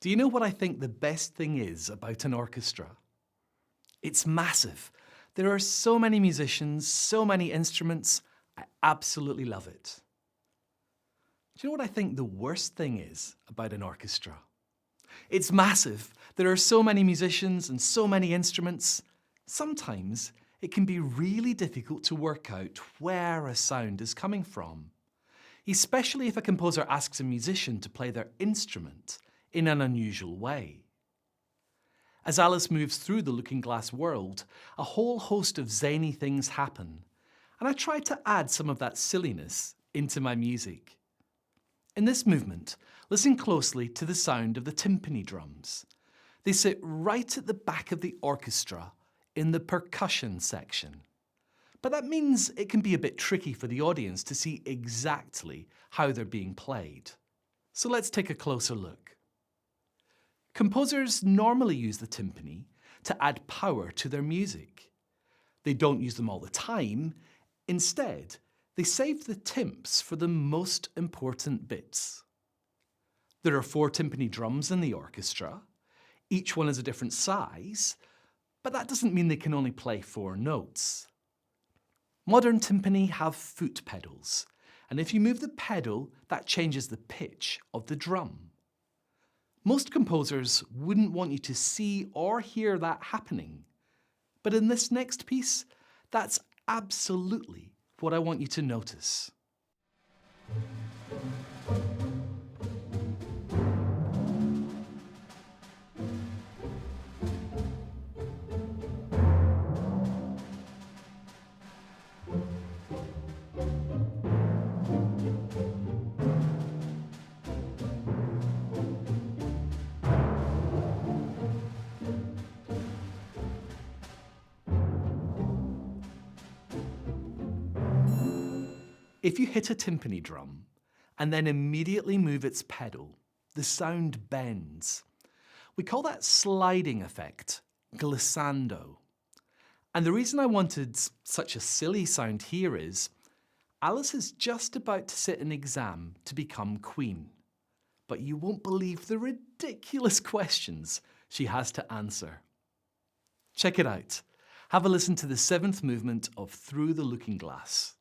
Do you know what I think the best thing is about an orchestra? It's massive. There are so many musicians, so many instruments. I absolutely love it. Do you know what I think the worst thing is about an orchestra? It's massive. There are so many musicians and so many instruments. Sometimes it can be really difficult to work out where a sound is coming from, especially if a composer asks a musician to play their instrument in an unusual way. As Alice moves through the looking glass world, a whole host of zany things happen, and I try to add some of that silliness into my music. In this movement, listen closely to the sound of the timpani drums. They sit right at the back of the orchestra in the percussion section. But that means it can be a bit tricky for the audience to see exactly how they're being played. So let's take a closer look. Composers normally use the timpani to add power to their music. They don't use them all the time. Instead, they save the timps for the most important bits. There are 4 timpani drums in the orchestra. Each one is a different size, but that doesn't mean they can only play 4 notes. Modern timpani have foot pedals, and if you move the pedal, that changes the pitch of the drum. Most composers wouldn't want you to see or hear that happening, but in this next piece, that's absolutely what I want you to notice. If you hit a timpani drum and then immediately move its pedal, the sound bends. We call that sliding effect glissando. And the reason I wanted such a silly sound here is Alice is just about to sit an exam to become queen. But you won't believe the ridiculous questions she has to answer. Check it out. Have a listen to the 7th movement of Through the Looking Glass.